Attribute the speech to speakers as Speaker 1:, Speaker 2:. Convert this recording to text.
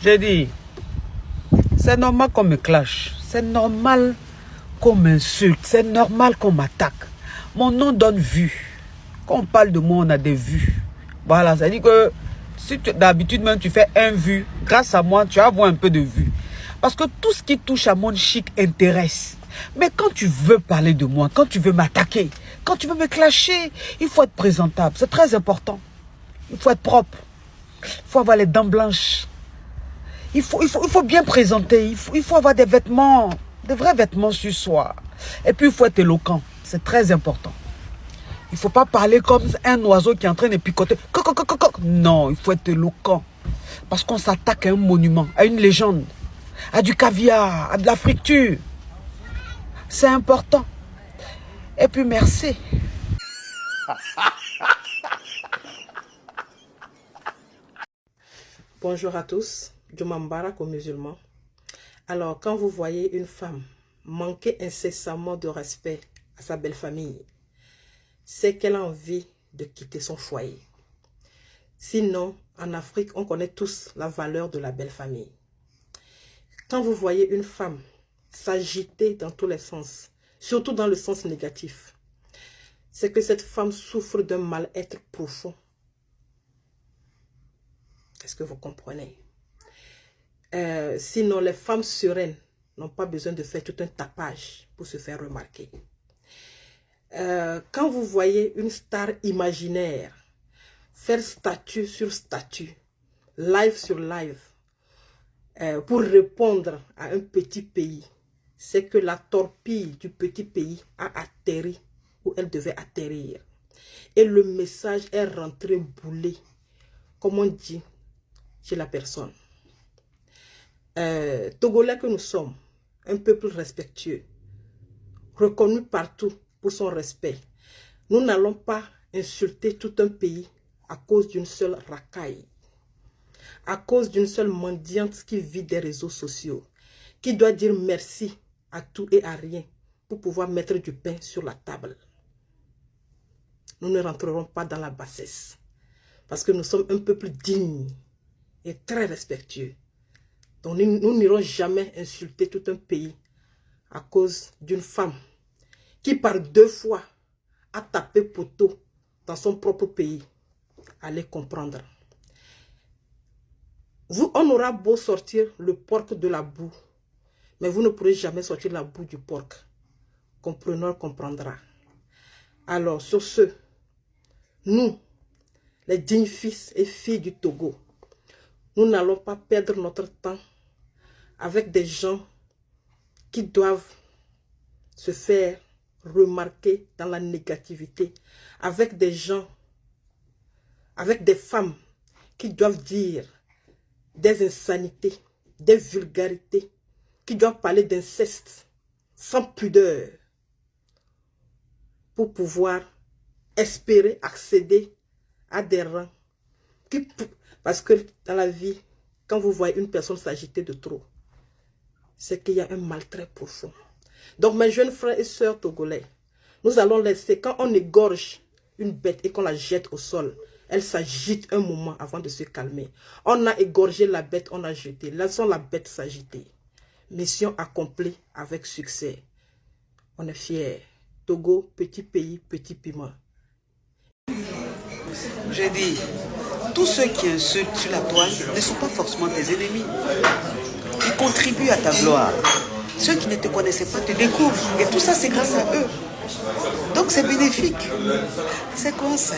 Speaker 1: J'ai dit, c'est normal qu'on me clash. C'est normal qu'on m'insulte. C'est normal qu'on m'attaque. Mon nom donne vue. Quand on parle de moi, on a des vues. Voilà, ça dit que si d'habitude même tu fais un vue, grâce à moi, tu vas avoir un peu de vue. Parce que tout ce qui touche à mon chic intéresse. Mais quand tu veux parler de moi, quand tu veux m'attaquer, quand tu veux me clasher, il faut être présentable. C'est très important. Il faut être propre. Il faut avoir les dents blanches. Il faut bien présenter. Il faut avoir des vêtements, des vrais vêtements sur soi. Et puis il faut être éloquent. C'est très important. Il ne faut pas parler comme un oiseau qui est en train de picoter. Non, il faut être éloquent. Parce qu'on s'attaque à un monument, à une légende, à du caviar, à de la friture. C'est important. Et puis merci.
Speaker 2: Bonjour à tous, Juma Mbarak aux musulmans. Alors, quand vous voyez une femme manquer incessamment de respect à sa belle famille, c'est qu'elle a envie de quitter son foyer. Sinon, en Afrique, on connaît tous la valeur de la belle famille. Quand vous voyez une femme s'agiter dans tous les sens, surtout dans le sens négatif, c'est que cette femme souffre d'un mal-être profond. Est-ce que vous comprenez? Sinon, les femmes sereines n'ont pas besoin de faire tout un tapage pour se faire remarquer. Quand vous voyez une star imaginaire faire statut sur statut, live sur live, pour répondre à un petit pays, c'est que la torpille du petit pays a atterri où elle devait atterrir. Et le message est rentré boulé, comme on dit chez la personne. Togolais que nous sommes, un peuple respectueux, reconnu partout pour son respect. Nous n'allons pas insulter tout un pays à cause d'une seule racaille, à cause d'une seule mendiante qui vit des réseaux sociaux, qui doit dire merci à tout et à rien pour pouvoir mettre du pain sur la table. Nous ne rentrerons pas dans la bassesse, parce que nous sommes un peuple digne et très respectueux. Donc nous n'irons jamais insulter tout un pays à cause d'une femme qui par 2 fois a tapé poteau dans son propre pays. Allez comprendre. On aura beau sortir le porc de la boue, mais vous ne pourrez jamais sortir la boue du porc. Compreneur comprendra. Alors sur ce, nous, les dignes fils et filles du Togo, nous n'allons pas perdre notre temps avec des gens qui doivent se faire remarquer dans la négativité, avec des gens, avec des femmes qui doivent dire des insanités, des vulgarités, qui doivent parler d'inceste sans pudeur pour pouvoir espérer accéder à des rangs. Parce que dans la vie, quand vous voyez une personne s'agiter de trop, c'est qu'il y a un mal très profond. Donc mes jeunes frères et sœurs togolais, nous allons laisser, quand on égorge une bête et qu'on la jette au sol, elle s'agite un moment avant de se calmer. On a égorgé la bête, on a jeté. Laissons la bête s'agiter. Mission accomplie avec succès. On est fiers. Togo, petit pays, petit piment.
Speaker 1: J'ai dit, tous ceux qui insultent sur la toile ne sont pas forcément tes ennemis. Ils contribuent à ta gloire. Ceux qui ne te connaissaient pas te découvrent. Et tout ça, c'est grâce à eux. Donc, c'est bénéfique. C'est quoi ça?